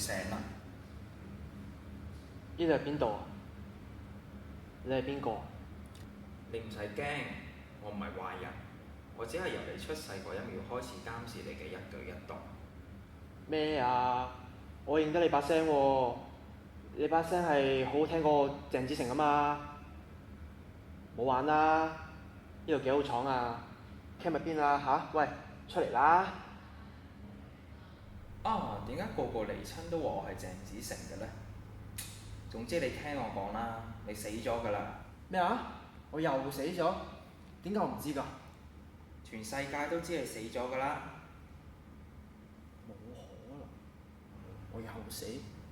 醒啦。呢度係邊度啊？你係邊個啊？你唔使驚，我唔係壞人，我只係由你出世嗰一秒開始監視你嘅一舉一動。咩啊？我認得你把聲喎，你把聲係好好聽過鄭子誠啊嘛。冇玩啦，呢度幾好闖啊！Cam 喺邊啊嚇？喂，出嚟啦！啊，點解個個嚟親都話我係鄭子誠嘅呢？總之你聽我講啦，你死咗㗎啦！咩啊？我又死咗？點解我唔知㗎？全世界都知你死咗㗎啦！冇可能，我又死？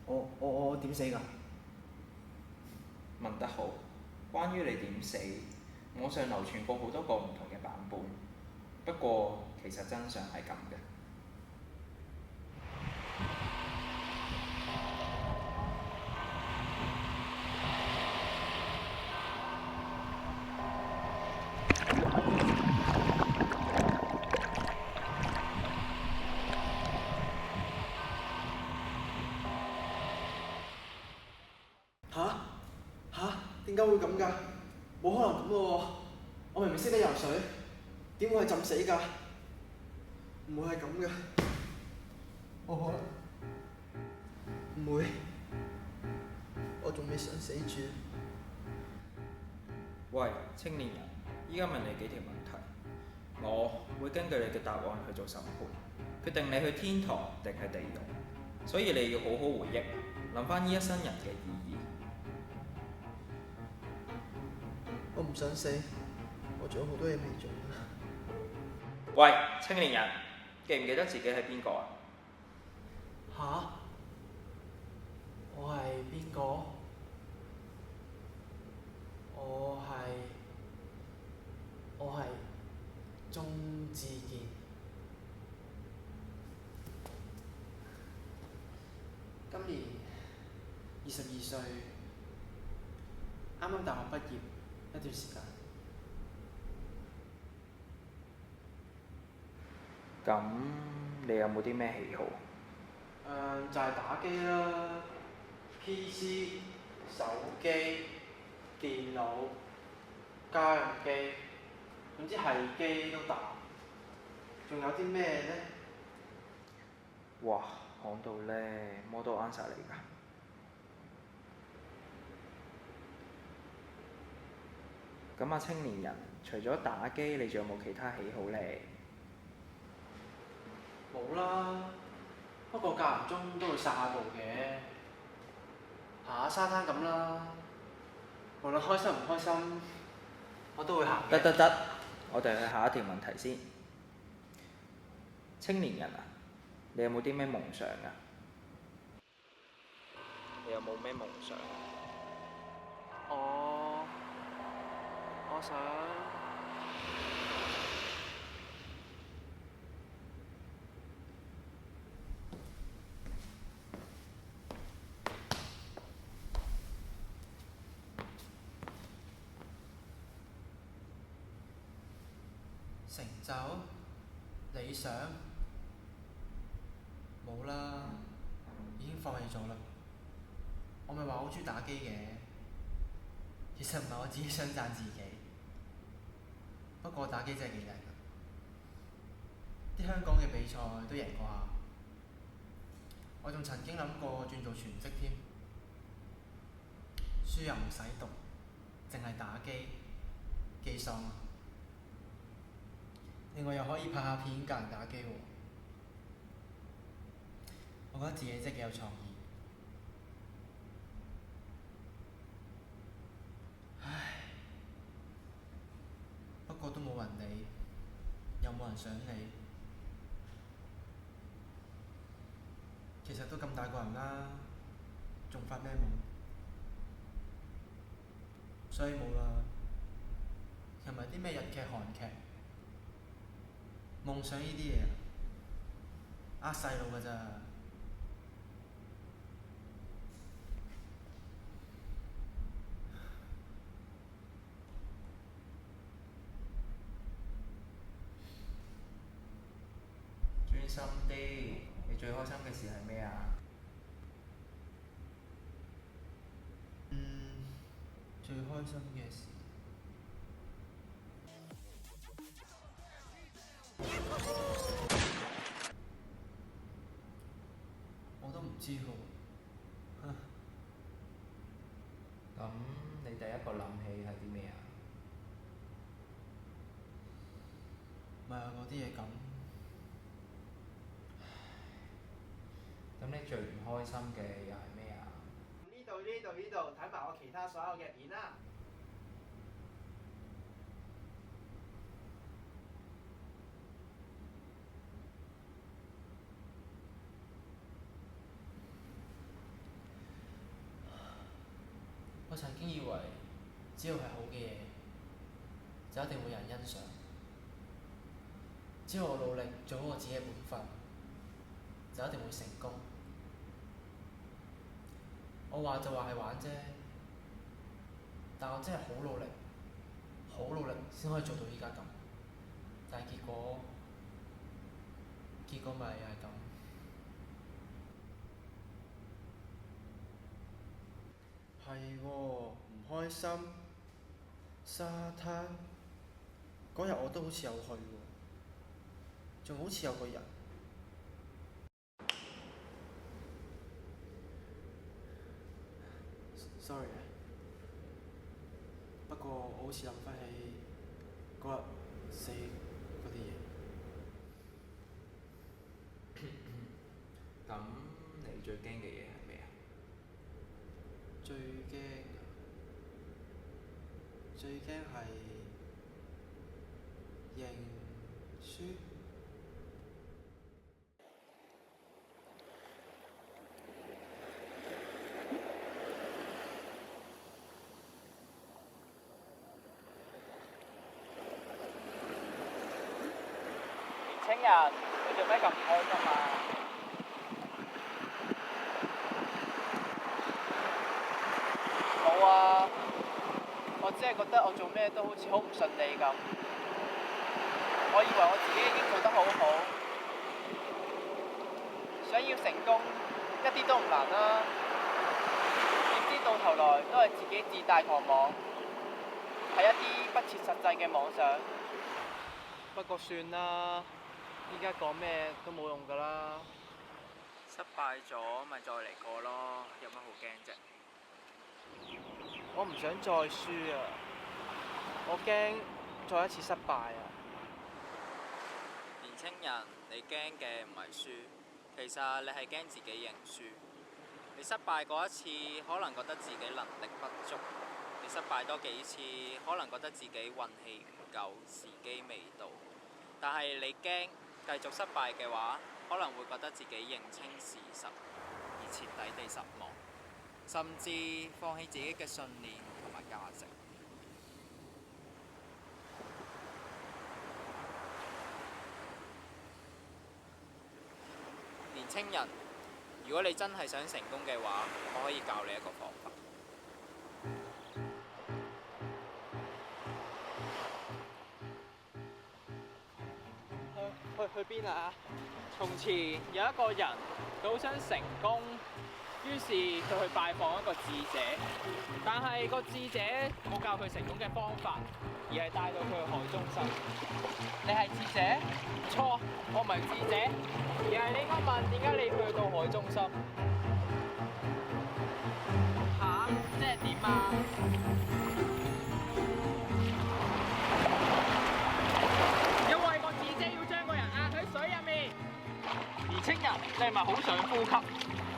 我點死㗎？問得好，關於你點死，網上流傳過好多個唔同嘅版本，不過其實真相係咁嘅。點解會咁㗎？冇可能咁嘅喎！我明明識得游水，點會係浸死㗎？唔會係咁嘅。冇可能。唔會。我仲未想死住。喂，青年人，依家問你幾條問題，我會根據你嘅答案去做審判，決定你去天堂定係地獄。所以你要好好回憶，諗翻呢一生人嘅意義。我唔想死，我仲有好多嘢未做。喂，青年人，記唔記得自己係邊個啊？吓？我係邊個？我係鍾志健。今年22歲，啱啱大學畢業一段時間。咁你有冇啲咩喜好？就係打機啦，PC、手機、電腦、家用機，總之係機都打。仲有啲咩呢？哇，講到呢，model answer 嚟㗎。咁啊，青年人，除咗打機，你仲有冇其他喜好呢？冇啦，不過間唔中都會散下步嘅，行下沙灘咁啦。無論開心唔開心，我都會行嘅。得，我哋去下一條問題先。青年人啊，你有冇啲咩夢想啊？你有冇咩夢想？我想成就理想冇啦，已經放棄咗啦。我咪話好中意打機嘅，其實唔係我自己想讚自己，不過打機真係幾靚㗎。啲香港嘅比賽都贏過下，我仲曾經諗過轉做全職添，書又唔使讀，淨係打機，幾爽啊！另外又可以拍下片教人打機喎，我覺得自己真係幾有創意。唉，不過都冇人理，又冇人想理。其實都咁大個人啦，仲發咩夢？所以冇啦，又唔係啲咩日劇、韓劇，夢想呢啲嘢呃細路㗎咋。專心啲，你最開心嘅事係咩啊？最開心嘅事，我都唔知喎。咁你第一個諗起係啲咩啊？咪係嗰啲嘢咁。咁你最唔開心嘅又係咩啊？呢度睇埋我其他所有嘅片啦。我曾經以為，只要係好嘅嘢，就一定會有人欣賞。只要我努力做好我自己嘅本分，就一定會成功。我話就話係玩啫，但我真係好努力，好努力先可以做到依家咁。但係結果咪又係咁。係喎，唔開心。沙灘嗰日我都好似有去喎，仲好似有個人。sorry 啊，不過我好似諗翻起嗰日死嗰啲嘢。咁你最驚嘅嘢係咩啊？最驚係認輸。年青人，你做咩咁唔開心啊？冇啊，我只係覺得我做咩都好似好唔順利咁。我以為我自己已經做得好好，想要成功一啲都唔難啦。點知到頭來都係自己自大狂妄，係一啲不切實際嘅妄想。不過算啦，依家講咩都冇用㗎啦。失敗咗咪再嚟過咯，有乜好驚啫？我唔想再輸啊！我驚再一次失敗啊！年青人，你驚嘅唔係輸，其實你係驚自己認輸。你失敗過一次，可能覺得自己能力不足；你失敗多幾次，可能覺得自己運氣唔夠，時機未到。但係你驚繼續失敗嘅話，可能會覺得自己認清事實，而徹底地失望，甚至放棄自己嘅信念同埋價值。年青人，如果你真係想成功嘅話，我可以教你一個方法。去邊啊？從前有一個人，佢好想成功，於是佢去拜訪一個智者，但係個智者冇教佢成功嘅方法，而係帶到佢去海中心。你係智者？錯，我唔係智者，而係你應該問點解你去到海中心？吓？即係點啊？因為個智者要將個人壓喺水入面。年青人，你係咪好想呼吸？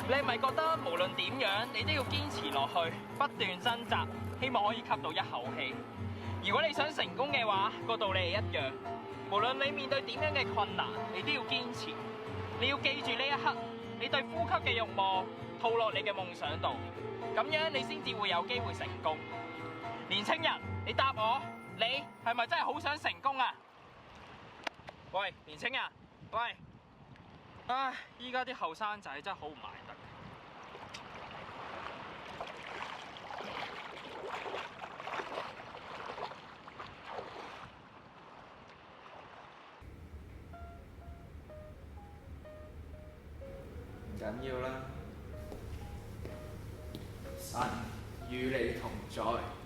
你係咪覺得無論點樣，你都要堅持落去，不斷掙扎，希望可以吸到一口氣？如果你想成功嘅話，個道理係一樣。無論你面對點樣嘅困難，你都要堅持。你要記住呢一刻，你對呼吸嘅慾望套落你嘅夢想度，咁樣你先至會有機會成功。年青人，你答我，你係咪真係好想成功啊？喂，年青人，喂，唉，依家啲後生仔真係好唔捱得。唔緊要啦，神與你同在。